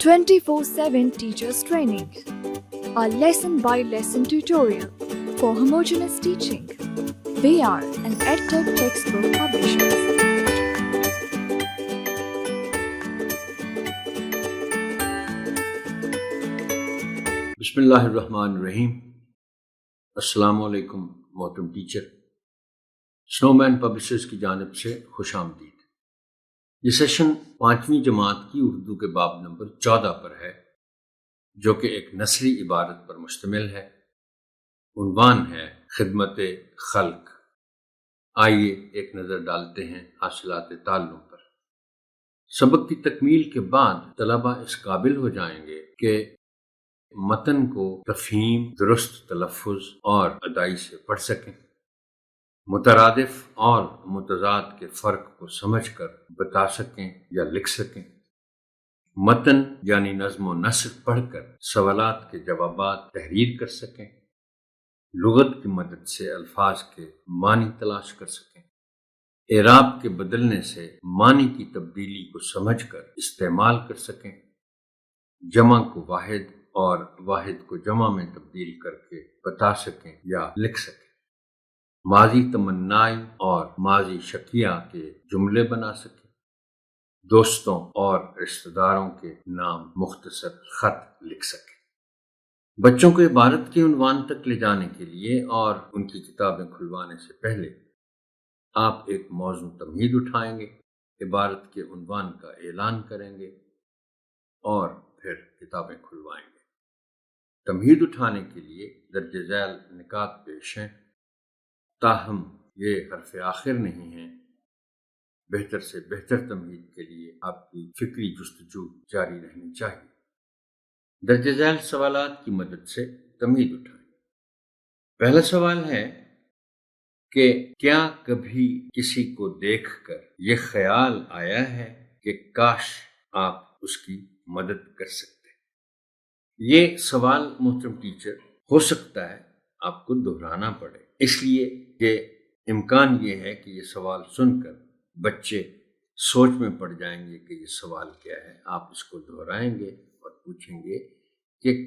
24/7 Teachers Training, a lesson-by-lesson tutorial for homogeneous teaching. We are an EdTech textbook publishers. بسم اللہ الرحمن الرحیم۔ السلام علیکم محترم ٹیچر، سنو مین پبلشرز کی جانب سے خوش آمدید۔ یہ سیشن 5ویں جماعت کی اردو کے باب نمبر 14 پر ہے، جو کہ ایک نثری عبارت پر مشتمل ہے۔ عنوان ہے خدمت خلق۔ آئیے ایک نظر ڈالتے ہیں حاصلات تعلم پر۔ سبق کی تکمیل کے بعد طلبہ اس قابل ہو جائیں گے کہ متن کو تفہیم، درست تلفظ اور ادائی سے پڑھ سکیں، مترادف اور متضاد کے فرق کو سمجھ کر بتا سکیں یا لکھ سکیں، متن یعنی نظم و نثر پڑھ کر سوالات کے جوابات تحریر کر سکیں، لغت کی مدد سے الفاظ کے معنی تلاش کر سکیں، اعراب کے بدلنے سے معنی کی تبدیلی کو سمجھ کر استعمال کر سکیں، جمع کو واحد اور واحد کو جمع میں تبدیل کر کے بتا سکیں یا لکھ سکیں، ماضی تمنائی اور ماضی شکیہ کے جملے بنا سکیں، دوستوں اور رشتہ داروں کے نام مختصر خط لکھ سکیں۔ بچوں کو عبارت کے عنوان تک لے جانے کے لیے اور ان کی کتابیں کھلوانے سے پہلے آپ ایک موضوع تمہید اٹھائیں گے، عبارت کے عنوان کا اعلان کریں گے اور پھر کتابیں کھلوائیں گے۔ تمہید اٹھانے کے لیے درج ذیل نکات پیش ہیں، تاہم یہ حرف آخر نہیں ہیں۔ بہتر سے بہتر تمہید کے لیے آپ کی فکری جستجو جاری رہنی چاہیے۔ درج ذیل سوالات کی مدد سے تمہید اٹھائیں۔ پہلا سوال ہے کہ کیا کبھی کسی کو دیکھ کر یہ خیال آیا ہے کہ کاش آپ اس کی مدد کر سکتے؟ یہ سوال محترم ٹیچر ہو سکتا ہے آپ کو دہرانا پڑے، اس لیے کہ امکان یہ ہے کہ یہ سوال سن کر بچے سوچ میں پڑ جائیں گے کہ یہ سوال کیا ہے۔ آپ اس کو دہرائیں گے اور پوچھیں گے کہ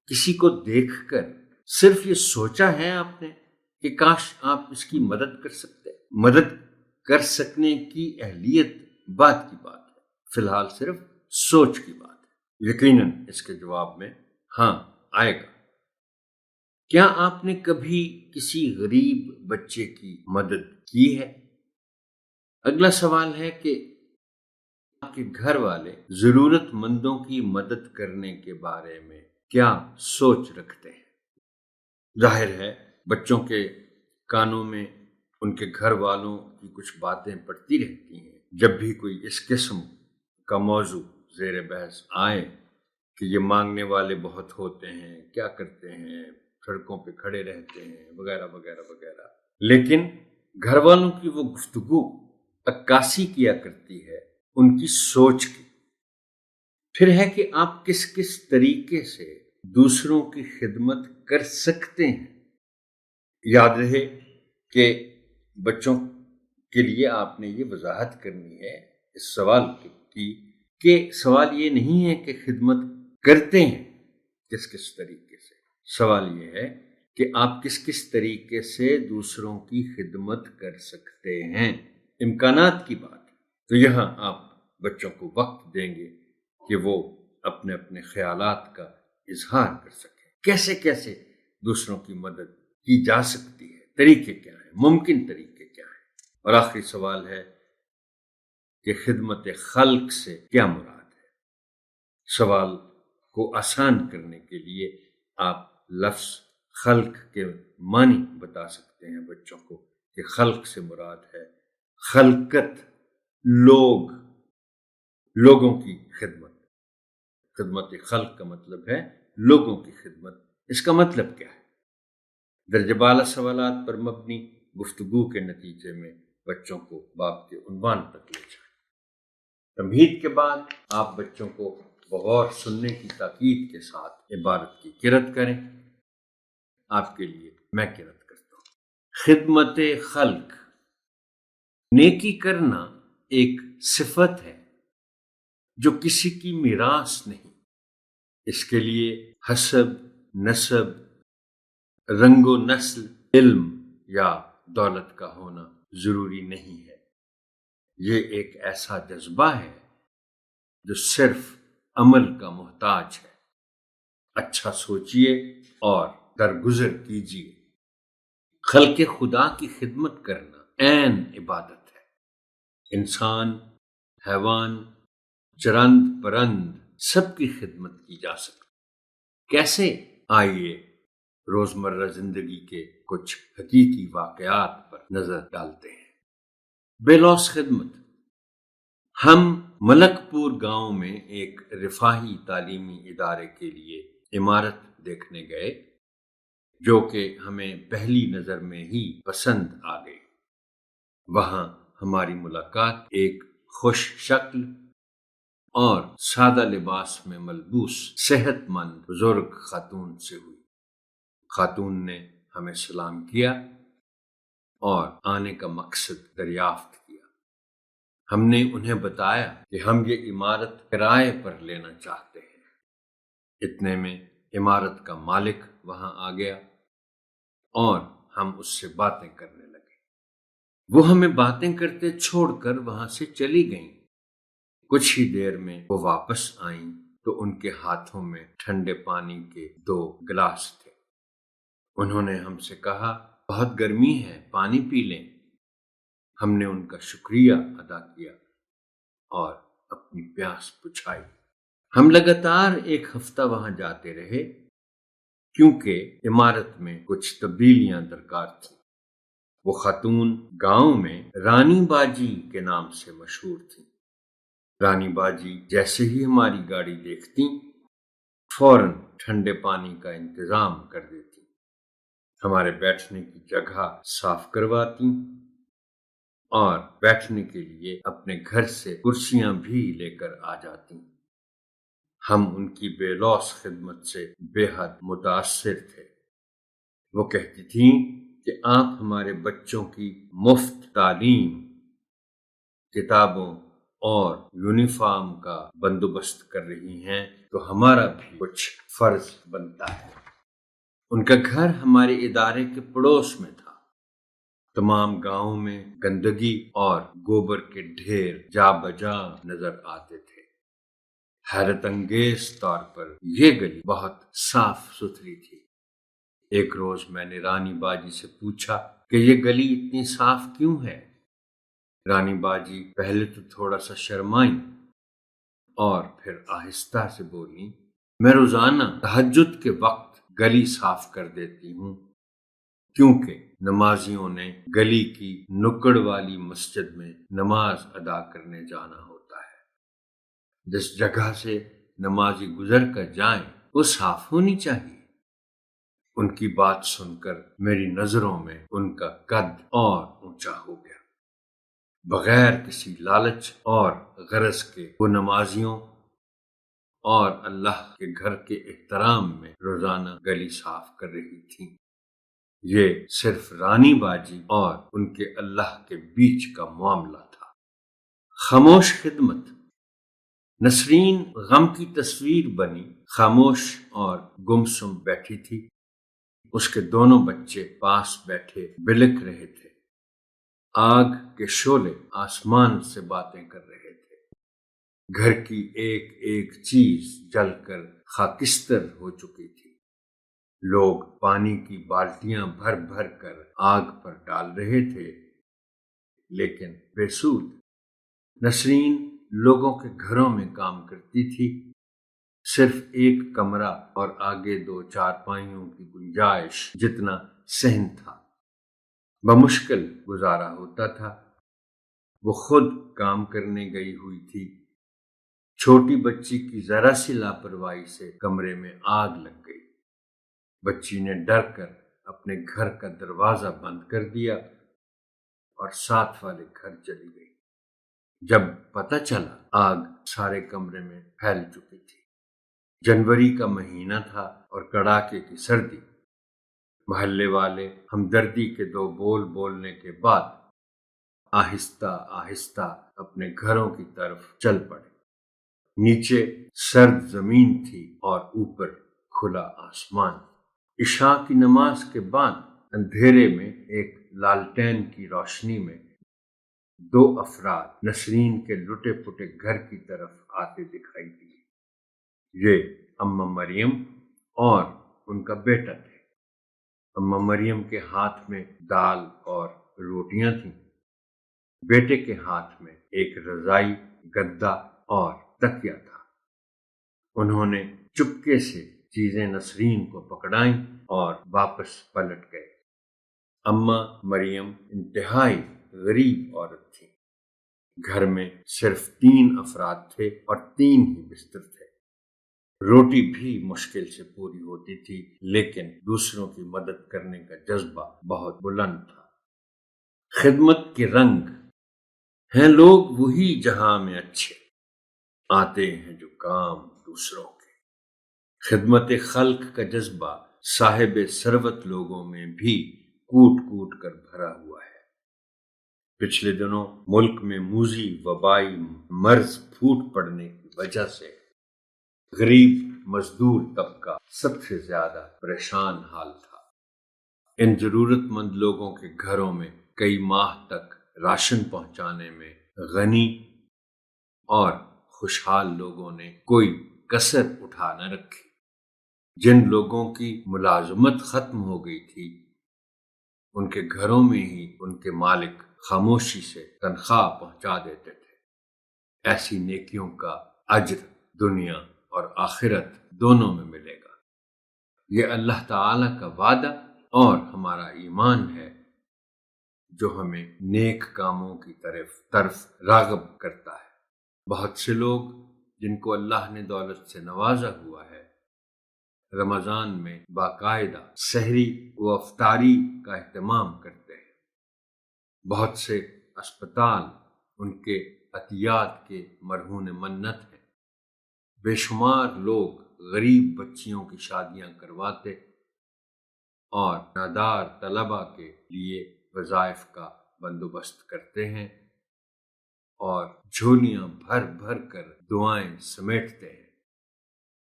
کسی کو دیکھ کر صرف یہ سوچا ہے آپ نے کہ کاش آپ اس کی مدد کر سکتے؟ مدد کر سکنے کی اہلیت بات کی بات ہے، فی الحال صرف سوچ کی بات ہے۔ یقیناً اس کے جواب میں ہاں آئے گا۔ کیا آپ نے کبھی کسی غریب بچے کی مدد کی ہے؟ اگلا سوال ہے کہ آپ کے گھر والے ضرورت مندوں کی مدد کرنے کے بارے میں کیا سوچ رکھتے ہیں؟ ظاہر ہے بچوں کے کانوں میں ان کے گھر والوں کی کچھ باتیں پڑتی رہتی ہیں۔ جب بھی کوئی اس قسم کا موضوع زیر بحث آئے کہ یہ مانگنے والے بہت ہوتے ہیں، کیا کرتے ہیں، سڑکوں پہ کھڑے رہتے ہیں، وغیرہ وغیرہ وغیرہ، لیکن گھر والوں کی وہ گفتگو عکاسی کیا کرتی ہے ان کی سوچ کی۔ پھر ہے کہ آپ کس کس طریقے سے دوسروں کی خدمت کر سکتے ہیں۔ یاد رہے کہ بچوں کے لیے آپ نے یہ وضاحت کرنی ہے اس سوال کی کہ سوال یہ نہیں ہے کہ خدمت کرتے ہیں کس کس طریقے سے، سوال یہ ہے کہ آپ کس کس طریقے سے دوسروں کی خدمت کر سکتے ہیں۔ امکانات کی بات ہے تو یہاں آپ بچوں کو وقت دیں گے کہ وہ اپنے اپنے خیالات کا اظہار کر سکیں، کیسے کیسے دوسروں کی مدد کی جا سکتی ہے، طریقے کیا ہیں، ممکن طریقے کیا ہیں۔ اور آخری سوال ہے کہ خدمت خلق سے کیا مراد ہے۔ سوال کو آسان کرنے کے لیے آپ لفظ خلق کے معنی بتا سکتے ہیں بچوں کو کہ خلق سے مراد ہے خلقت، لوگوں کی خدمت۔ خدمت خلق کا مطلب ہے لوگوں کی خدمت۔ اس کا مطلب کیا ہے؟ درجہ بالا سوالات پر مبنی گفتگو کے نتیجے میں بچوں کو باب کے عنوان تک لے جائیں۔ تمہید کے بعد آپ بچوں کو بغور سننے کی تاکید کے ساتھ عبارت کی قرأت کریں۔ آپ کے لیے میں قرأت کرتا ہوں۔ خدمت خلق، نیکی کرنا ایک صفت ہے جو کسی کی میراث نہیں، اس کے لیے حسب، نسب، رنگ و نسل، علم یا دولت کا ہونا ضروری نہیں ہے۔ یہ ایک ایسا جذبہ ہے جو صرف عمل کا محتاج ہے۔ اچھا سوچئے اور درگزر کیجئے۔ خلق خدا کی خدمت کرنا عین عبادت ہے۔ انسان، حیوان، چرند پرند سب کی خدمت کی جا سکتی۔ کیسے؟ آئیے روزمرہ زندگی کے کچھ حقیقی واقعات پر نظر ڈالتے ہیں۔ بے لوث خدمت۔ ہم ملک پور گاؤں میں ایک رفاہی تعلیمی ادارے کے لیے عمارت دیکھنے گئے، جو کہ ہمیں پہلی نظر میں ہی پسند آ گئی۔ وہاں ہماری ملاقات ایک خوش شکل اور سادہ لباس میں ملبوس صحت مند بزرگ خاتون سے ہوئی۔ خاتون نے ہمیں سلام کیا اور آنے کا مقصد دریافت کیا۔ ہم نے انہیں بتایا کہ ہم یہ عمارت کرائے پر لینا چاہتے ہیں۔ اتنے میں عمارت کا مالک وہاں آ گیا اور ہم اس سے باتیں کرنے لگے۔ وہ ہمیں باتیں کرتے چھوڑ کر وہاں سے چلی گئیں۔ کچھ ہی دیر میں وہ واپس آئیں تو ان کے ہاتھوں میں ٹھنڈے پانی کے 2 گلاس تھے۔ انہوں نے ہم سے کہا، بہت گرمی ہے، پانی پی لیں۔ ہم نے ان کا شکریہ ادا کیا اور اپنی پیاس بجھائی۔ ہم لگاتار 1 ہفتہ وہاں جاتے رہے کیونکہ عمارت میں کچھ تبدیلیاں درکار تھیں۔ وہ خاتون گاؤں میں رانی باجی کے نام سے مشہور تھی۔ رانی باجی جیسے ہی ہماری گاڑی دیکھتی فوراً ٹھنڈے پانی کا انتظام کر دیتی، ہمارے بیٹھنے کی جگہ صاف کرواتی اور بیٹھنے کے لیے اپنے گھر سے کرسیاں بھی لے کر آ جاتی۔ ہم ان کی بے لوث خدمت سے بے حد متاثر تھے۔ وہ کہتی تھیں کہ آپ ہمارے بچوں کی مفت تعلیم، کتابوں اور یونیفارم کا بندوبست کر رہی ہیں تو ہمارا بھی کچھ فرض بنتا ہے۔ ان کا گھر ہمارے ادارے کے پڑوس میں تھا۔ تمام گاؤں میں گندگی اور گوبر کے ڈھیر جا بجا نظر آتے تھے۔ حیرت انگیز طور پر یہ گلی بہت صاف ستھری تھی۔ ایک روز میں نے رانی باجی سے پوچھا کہ یہ گلی اتنی صاف کیوں ہے؟ رانی باجی پہلے تو تھوڑا سا شرمائیں اور پھر آہستہ سے بولی، میں روزانہ تہجد کے وقت گلی صاف کر دیتی ہوں کیونکہ نمازیوں نے گلی کی نکڑ والی مسجد میں نماز ادا کرنے جانا ہوتا ہے۔ جس جگہ سے نمازی گزر کر جائیں وہ صاف ہونی چاہیے۔ ان کی بات سن کر میری نظروں میں ان کا قد اور اونچا ہو گیا۔ بغیر کسی لالچ اور غرض کے وہ نمازیوں اور اللہ کے گھر کے احترام میں روزانہ گلی صاف کر رہی تھیں۔ یہ صرف رانی باجی اور ان کے اللہ کے بیچ کا معاملہ تھا۔ خاموش خدمت۔ نسرین غم کی تصویر بنی خاموش اور گمسم بیٹھی تھی۔ اس کے دونوں بچے پاس بیٹھے بلک رہے تھے۔ آگ کے شعلے آسمان سے باتیں کر رہے تھے۔ گھر کی ایک ایک چیز جل کر خاکستر ہو چکی تھی۔ لوگ پانی کی بالٹیاں بھر بھر کر آگ پر ڈال رہے تھے لیکن بے سود۔ نسرین لوگوں کے گھروں میں کام کرتی تھی۔ صرف ایک کمرہ اور آگے 2 چارپائیوں کی گنجائش جتنا صحن تھا۔ بمشکل گزارا ہوتا تھا۔ وہ خود کام کرنے گئی ہوئی تھی۔ چھوٹی بچی کی ذرا سی لاپرواہی سے کمرے میں آگ لگ گئی۔ بچی نے ڈر کر اپنے گھر کا دروازہ بند کر دیا اور ساتھ والے گھر چلی گئی۔ جب پتہ چلا آگ سارے کمرے میں پھیل چکی تھی۔ جنوری کا مہینہ تھا اور کڑاکے کی سردی۔ محلے والے ہمدردی کے 2 بول بولنے کے بعد آہستہ آہستہ اپنے گھروں کی طرف چل پڑے۔ نیچے سرد زمین تھی اور اوپر کھلا آسمان۔ عشاء کی نماز کے بعد اندھیرے میں ایک لالٹین کی روشنی میں دو افراد نسرین کے لٹے پٹے گھر کی طرف آتے دکھائی دیے۔ یہ اماں مریم اور ان کا بیٹا تھے۔ اماں مریم کے ہاتھ میں دال اور روٹیاں تھیں، بیٹے کے ہاتھ میں ایک رضائی، گدا اور تکیہ تھا۔ انہوں نے چپکے سے چیزیں نسرین کو پکڑائیں اور واپس پلٹ گئے۔ اماں مریم انتہائی غریب عورت تھی۔ گھر میں صرف 3 افراد تھے اور 3 ہی بستر تھے۔ روٹی بھی مشکل سے پوری ہوتی تھی، لیکن دوسروں کی مدد کرنے کا جذبہ بہت بلند تھا۔ خدمت کے رنگ ہیں لوگ وہی جہاں میں اچھے، آتے ہیں جو کام دوسروں کے۔ خدمت خلق کا جذبہ صاحب ثروت لوگوں میں بھی کوٹ کوٹ کر بھرا ہوا ہے۔ پچھلے دنوں ملک میں موذی وبائی مرض پھوٹ پڑنے کی وجہ سے غریب مزدور طبقہ سب سے زیادہ پریشان حال تھا۔ ان ضرورت مند لوگوں کے گھروں میں کئی ماہ تک راشن پہنچانے میں غنی اور خوشحال لوگوں نے کوئی کسر اٹھا نہ رکھی۔ جن لوگوں کی ملازمت ختم ہو گئی تھی، ان کے گھروں میں ہی ان کے مالک خاموشی سے تنخواہ پہنچا دیتے تھے۔ ایسی نیکیوں کا اجر دنیا اور آخرت دونوں میں ملے گا۔ یہ اللہ تعالی کا وعدہ اور ہمارا ایمان ہے جو ہمیں نیک کاموں کی طرف راغب کرتا ہے۔ بہت سے لوگ جن کو اللہ نے دولت سے نوازا ہوا ہے، رمضان میں باقاعدہ سحری و افطاری کا اہتمام کرتے ہیں۔ بہت سے اسپتال ان کے عطیات کے مرہون منت ہیں۔ بے شمار لوگ غریب بچیوں کی شادیاں کرواتے اور نادار طلباء کے لیے وظائف کا بندوبست کرتے ہیں اور جھولیاں بھر بھر کر دعائیں سمیٹتے ہیں۔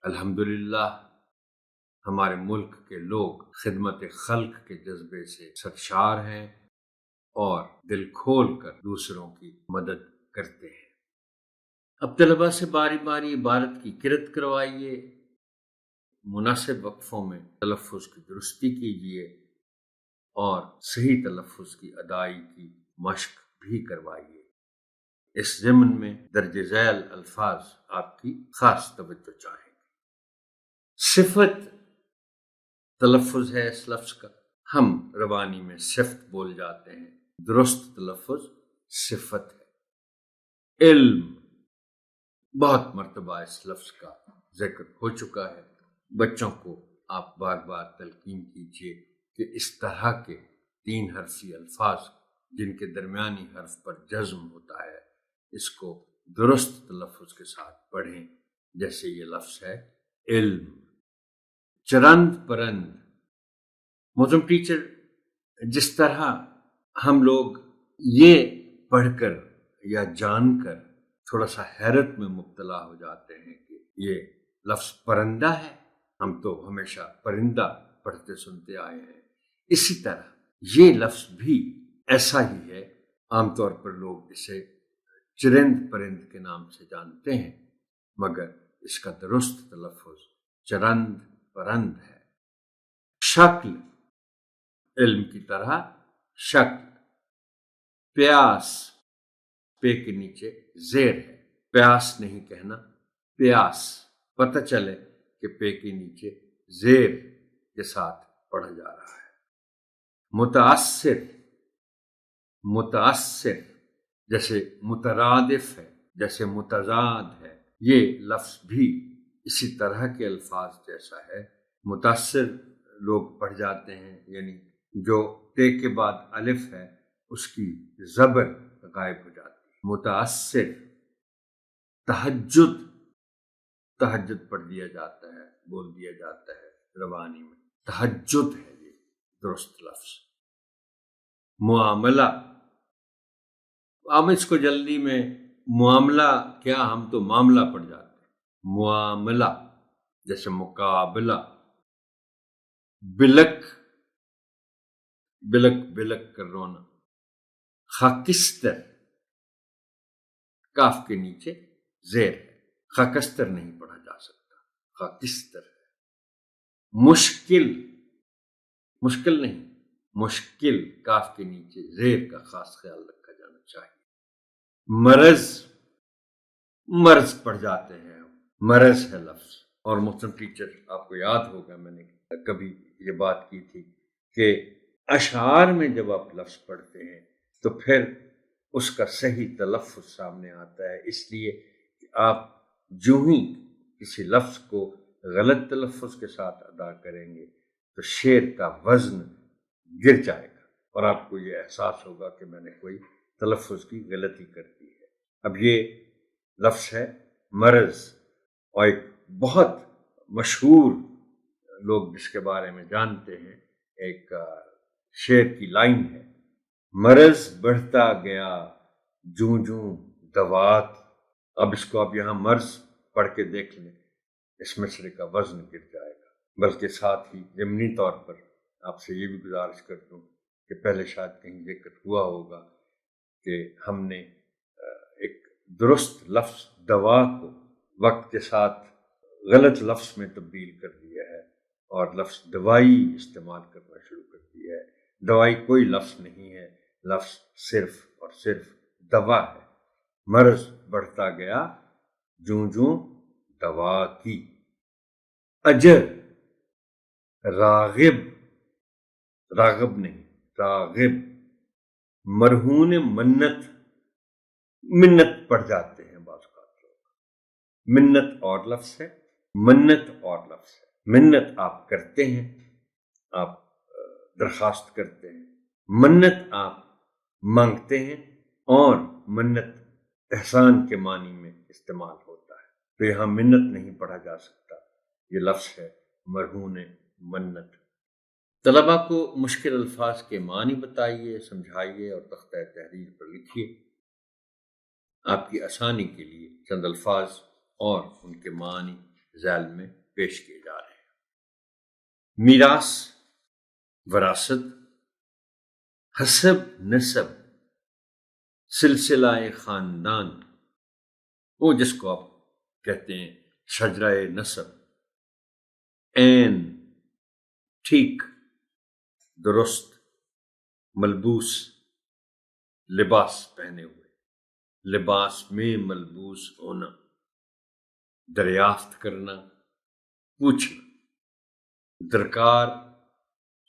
الحمدللہ ہمارے ملک کے لوگ خدمت خلق کے جذبے سے سرشار ہیں اور دل کھول کر دوسروں کی مدد کرتے ہیں۔ اب طلباء سے باری باری عبارت کی قرأت کروائیے، مناسب وقفوں میں تلفظ کی درستی کیجیے اور صحیح تلفظ کی ادائی کی مشق بھی کروائیے۔ اس ضمن میں درج ذیل الفاظ آپ کی خاص توجہ چاہیں گے۔ صفت تلفظ ہے اس لفظ کا، ہم روانی میں صفت بول جاتے ہیں، درست تلفظ صفت ہے۔ علم، بہت مرتبہ اس لفظ کا ذکر ہو چکا ہے۔ بچوں کو آپ بار بار تلقین کیجیے کہ اس طرح کے 3 حرفی الفاظ جن کے درمیانی حرف پر جزم ہوتا ہے، اس کو درست تلفظ کے ساتھ پڑھیں، جیسے یہ لفظ ہے علم۔ چرند پرند، محترم ٹیچر، جس طرح ہم لوگ یہ پڑھ کر یا جان کر تھوڑا سا حیرت میں مبتلا ہو جاتے ہیں کہ یہ لفظ پرندہ ہے، ہم تو ہمیشہ پرندہ پڑھتے سنتے آئے ہیں، اسی طرح یہ لفظ بھی ایسا ہی ہے۔ عام طور پر لوگ اسے چرند پرند کے نام سے جانتے ہیں، مگر اس کا درست تلفظ چرند پرند ہے۔ شکل، علم کی طرح شکل۔ پیاس، پے کے نیچے زیر ہے، پیاس نہیں کہنا، پیاس، پتہ چلے کہ پے کے نیچے زیر کے ساتھ پڑھا جا رہا ہے۔ متاثر، متاثر جیسے مترادف ہے، جیسے متضاد ہے، یہ لفظ بھی اسی طرح کے الفاظ جیسا ہے۔ متاثر لوگ پڑھ جاتے ہیں، یعنی جو تے کے بعد الف ہے اس کی زبر غائب ہو جاتی ہے۔ متاثر۔ تہجد، تہجد پڑھ دیا جاتا ہے، بول دیا جاتا ہے روانی میں، تہجد ہے یہ درست لفظ۔ معاملہ، ہم اس کو جلدی میں معاملہ کیا، ہم تو معاملہ پڑھ جاتے ہیں۔ معاملہ جیسے مقابلہ، بلک بلک بلک کر رونا، خاکستر کاف کے نیچے زیر ہے، خاکستر نہیں پڑھا جا سکتا، خاکستر ہے۔ مشکل، مشکل نہیں، مشکل کاف کے نیچے زیر کا خاص خیال رکھا جانا چاہیے۔ مرض، مرض پڑھ جاتے ہیں، مرض ہے لفظ۔ اور محترم ٹیچر آپ کو یاد ہوگا میں نے کبھی یہ بات کی تھی کہ اشعار میں جب آپ لفظ پڑھتے ہیں تو پھر اس کا صحیح تلفظ سامنے آتا ہے، اس لیے کہ آپ جو ہی کسی لفظ کو غلط تلفظ کے ساتھ ادا کریں گے تو شعر کا وزن گر جائے گا اور آپ کو یہ احساس ہوگا کہ میں نے کوئی تلفظ کی غلطی کر دی ہے۔ اب یہ لفظ ہے مرض، اور ایک بہت مشہور لوگ جس کے بارے میں جانتے ہیں، ایک شعر کی لائن ہے، مرض بڑھتا گیا جوں جوں دوات۔ اب اس کو آپ یہاں مرض پڑھ کے دیکھ لیں، اس مصرے کا وزن گر جائے گا۔ بلکہ ساتھ ہی ضمنی طور پر آپ سے یہ بھی گزارش کرتا ہوں کہ پہلے شاید کہیں ذکر ہوا ہوگا کہ ہم نے ایک درست لفظ دوا کو وقت کے ساتھ غلط لفظ میں تبدیل کر دیا ہے اور لفظ دوائی استعمال کرنا شروع کر دیا ہے۔ دوائی کوئی لفظ نہیں ہے، لفظ صرف اور صرف دوا ہے۔ مرض بڑھتا گیا جوں جوں دوا کی۔ اجر، راغب، راغب نہیں راغب، مرہون منت، منت پڑھ جاتے ہیں بعض اوقات لوگ۔ منت اور لفظ ہے، منت اور لفظ ہے۔ منت آپ کرتے ہیں، آپ درخواست کرتے ہیں، منت آپ مانگتے ہیں، اور منت احسان کے معنی میں استعمال ہوتا ہے، تو یہاں منت نہیں پڑھا جا سکتا، یہ لفظ ہے مرہون منت۔ طلباء کو مشکل الفاظ کے معنی بتائیے، سمجھائیے اور تختہ تحریر پر لکھیے۔ آپ کی آسانی کے لیے چند الفاظ اور ان کے معنی ذیل میں پیش کیے جا رہے ہیں۔ میراث، وراثت، حسب، نسب، سلسلہ خاندان، وہ جس کو آپ کہتے ہیں شجرہ نسب، عین، ٹھیک، درست، ملبوس، لباس پہنے ہوئے، لباس میں ملبوس ہونا، دریافت کرنا، پوچھنا، درکار،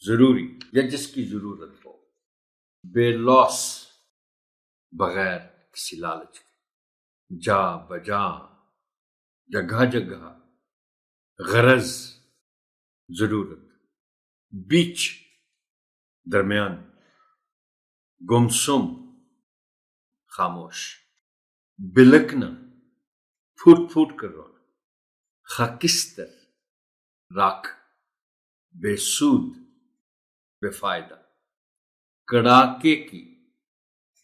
ضروری یا جس کی ضرورت ہو، بے لوس، بغیر کسی لالچ کے، جا بجا، جگہ جگہ، غرض، ضرورت، بیچ، درمیان، گمسم، خاموش، بلکنا، پھوٹ پھوٹ کر رونا، خاکستر، راکھ، بے سود، بے فائدہ، کڑاکے کی،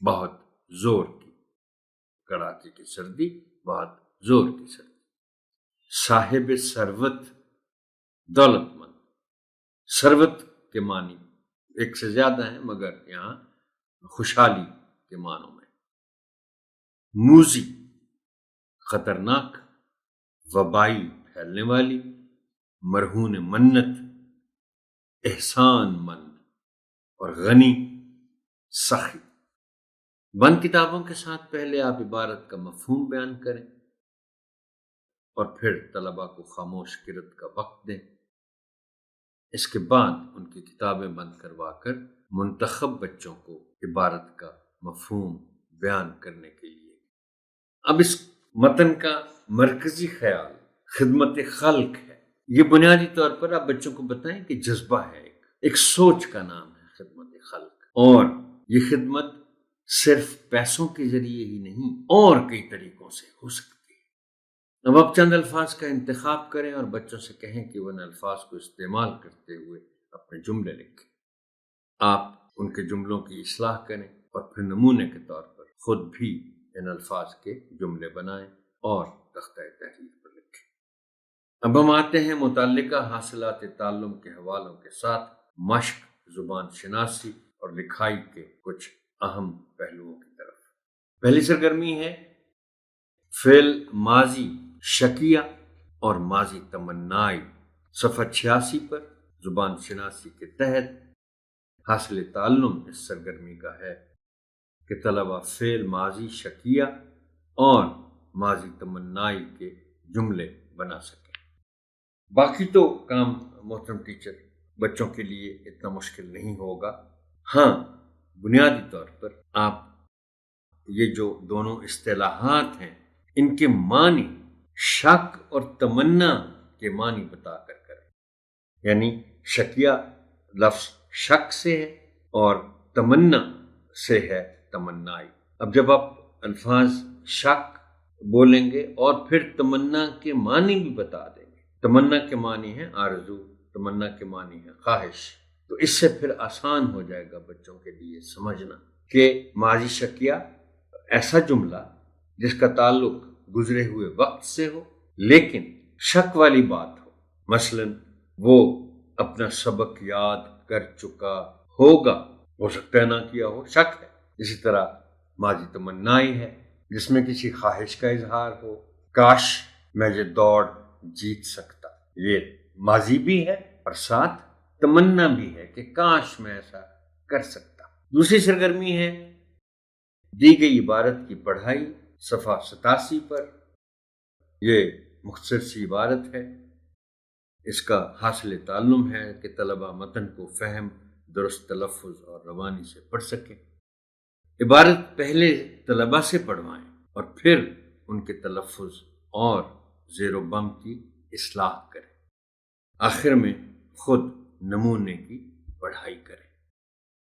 بہت زور کی، کڑاکے کی سردی، بہت زور کی سردی، صاحب ثروت، دولت مند۔ ثروت کے معنی ایک سے زیادہ ہیں مگر یہاں خوشحالی کے معنوں میں۔ موذی، خطرناک، وبائی، پھیلنے والی، مرہون منت، احسان مند، اور غنی، سخی۔ بند کتابوں کے ساتھ پہلے آپ عبارت کا مفہوم بیان کریں اور پھر طلباء کو خاموش قرأت کا وقت دیں۔ اس کے بعد ان کی کتابیں بند کروا کر منتخب بچوں کو عبارت کا مفہوم بیان کرنے کے لیے۔ اب اس متن کا مرکزی خیال خدمت خلق ہے۔ یہ بنیادی طور پر آپ بچوں کو بتائیں کہ جذبہ ہے، ایک سوچ کا نام ہے خدمت خلق، اور یہ خدمت صرف پیسوں کے ذریعے ہی نہیں اور کئی طریقوں سے ہو سکتی ہے۔ اب آپ چند الفاظ کا انتخاب کریں اور بچوں سے کہیں کہ وہ ان الفاظ کو استعمال کرتے ہوئے اپنے جملے لکھیں۔ آپ ان کے جملوں کی اصلاح کریں اور پھر نمونے کے طور پر خود بھی ان الفاظ کے جملے بنائیں اور تختہ تحریر پر لکھیں۔ اب ہم آتے ہیں متعلقہ حاصلات تعلم کے حوالوں کے ساتھ مشق، زبان شناسی اور لکھائی کے کچھ اہم پہلوؤں کی طرف۔ پہلی سرگرمی ہے فعل ماضی شکیہ اور ماضی تمنائی۔ صفحہ 86 پر زبان شناسی کے تحت حاصل تعلم اس سرگرمی کا ہے کہ طلبہ فعل ماضی شکیہ اور ماضی تمنائی کے جملے بنا سکیں۔ باقی تو کام محترم ٹیچر بچوں کے لیے اتنا مشکل نہیں ہوگا۔ ہاں، بنیادی طور پر آپ یہ جو دونوں اصطلاحات ہیں ان کے معنی شک اور تمنا کے معنی بتا کر کریں، یعنی شکیہ لفظ شک سے ہے اور تمنا سے ہے تمنائی۔ اب جب آپ الفاظ شک بولیں گے اور پھر تمنا کے معنی بھی بتا دیں گے، تمنا کے معنی ہے آرزو، تمنا کے معنی ہے خواہش، تو اس سے پھر آسان ہو جائے گا بچوں کے لیے سمجھنا کہ ماضی شکیہ ایسا جملہ جس کا تعلق گزرے ہوئے وقت سے ہو لیکن شک والی بات ہو، مثلا وہ اپنا سبق یاد کر چکا ہوگا، ہو سکتا ہے نہ کیا ہو، شک ہے۔ اسی طرح ماضی تمنائی ہے جس میں کسی خواہش کا اظہار ہو، کاش میں یہ دوڑ جیت سکتا، یہ ماضی بھی ہے اور ساتھ تمنا بھی ہے کہ کاش میں ایسا کر سکتا۔ دوسری سرگرمی ہے دی گئی عبارت کی پڑھائی۔ صفحہ 87 پر یہ مختصر سی عبارت ہے، اس کا حاصل تعلم ہے کہ طلبہ متن کو فہم، درست تلفظ اور روانی سے پڑھ سکیں۔ عبارت پہلے طلبہ سے پڑھوائیں اور پھر ان کے تلفظ اور زیر و بم کی اصلاح کریں، آخر میں خود نمونے کی پڑھائی کریں۔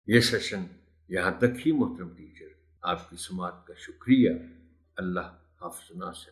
یہ سیشن یہاں تک ہی محترم ٹیچر، آپ کی سماعت کا شکریہ۔ اللہ حافظ ناصر۔